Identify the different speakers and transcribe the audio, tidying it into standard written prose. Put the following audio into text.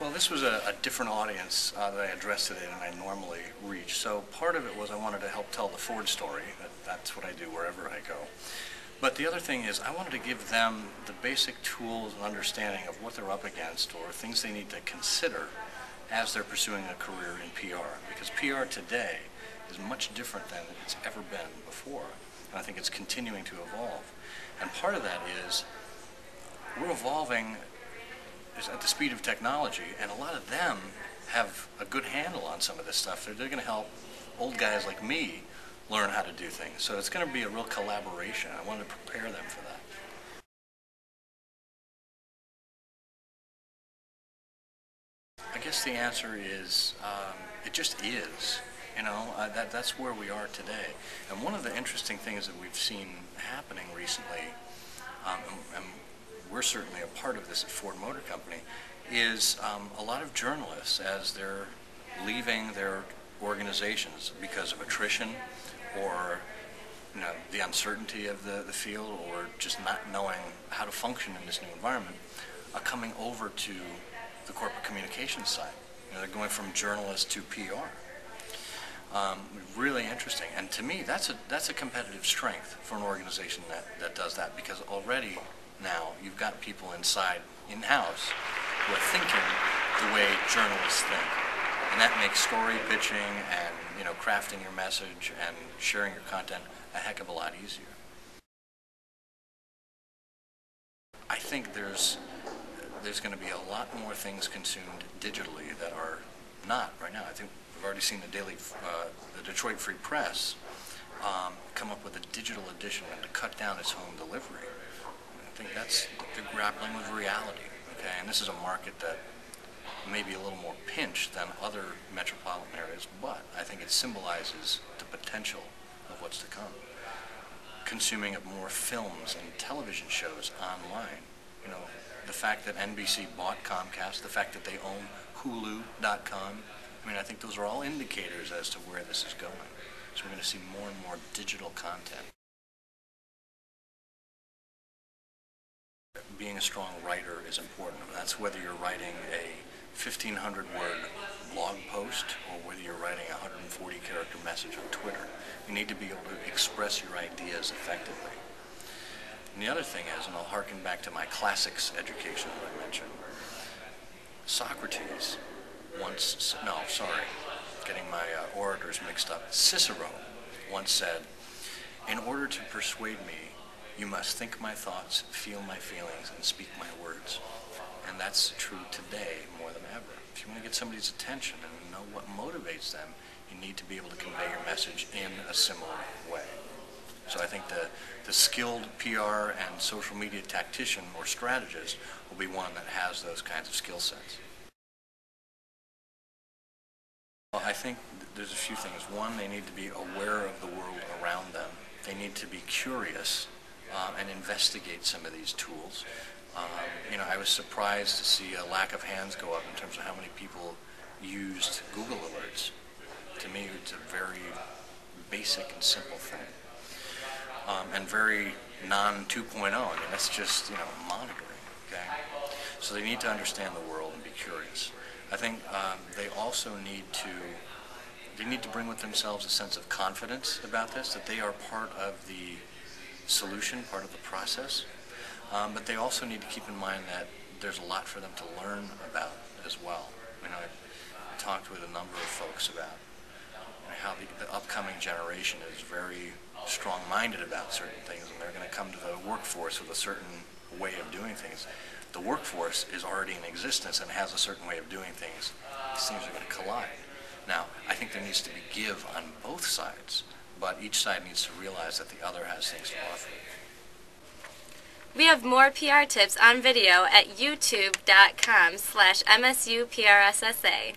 Speaker 1: Well, this was a different audience that I addressed today than I normally reach. So part of it was I wanted to help tell the Ford story. That's what I do wherever I go. But the other thing is I wanted to give them the basic tools and understanding of what they're up against or things they need to consider as they're pursuing a career in PR. Because PR today is much different than it's ever been before. And I think it's continuing to evolve. And part of that is we're evolving at the speed of technology, and a lot of them have a good handle on some of this stuff. They're going to help old guys like me learn how to do things. So it's going to be a real collaboration. I wanted to prepare them for that. I guess the answer is it just is. You know, that's where we are today. And one of the interesting things that we've seen happening recently, and we're certainly a part of this at Ford Motor Company, is a lot of journalists, as they're leaving their organizations because of attrition or the uncertainty of the field or just not knowing how to function in this new environment, are coming over to the corporate communications side. They're going from journalists to PR. Really interesting, and to me that's a competitive strength for an organization that does that, because already now you've got people in-house who are thinking the way journalists think, and that makes story pitching and crafting your message and sharing your content a heck of a lot easier. I think there's going to be a lot more things consumed digitally that are not right now. I think we've already seen the Detroit Free Press come up with a digital edition and to cut down its home delivery. I think they're grappling with reality, okay? And this is a market that may be a little more pinched than other metropolitan areas, but I think it symbolizes the potential of what's to come. Consuming of more films and television shows online. The fact that NBC bought Comcast, the fact that they own Hulu.com, I think those are all indicators as to where this is going. So we're going to see more and more digital content. Being a strong writer is important. That's whether you're writing a 1,500-word blog post or whether you're writing a 140-character message on Twitter. You need to be able to express your ideas effectively. And the other thing is, and I'll harken back to my classics education that I mentioned, Socrates once, getting my orators mixed up. Cicero once said, "In order to persuade me, you must think my thoughts, feel my feelings, and speak my words." And that's true today more than ever. If you want to get somebody's attention and know what motivates them, you need to be able to convey your message in a similar way. So I think the skilled PR and social media tactician or strategist will be one that has those kinds of skill sets. Well, I think there's a few things. One, they need to be aware of the world around them. They need to be curious and investigate some of these tools. I was surprised to see a lack of hands go up in terms of how many people used Google Alerts. To me, it's a very basic and simple thing. And very non-2.0. That's just, monitoring, okay? So they need to understand the world and be curious. I think they also need to bring with themselves a sense of confidence about this, that they are part of the solution, part of the process. But they also need to keep in mind that there's a lot for them to learn about as well. I talked with a number of folks about how the upcoming generation is very strong-minded about certain things, and they're going to come to the workforce with a certain way of doing things. The workforce is already in existence and has a certain way of doing things. These things are going to collide. Now, I think there needs to be give on both sides, but each side needs to realize that the other has things to offer.
Speaker 2: We have more PR tips on video at youtube.com/MSUPRSSA.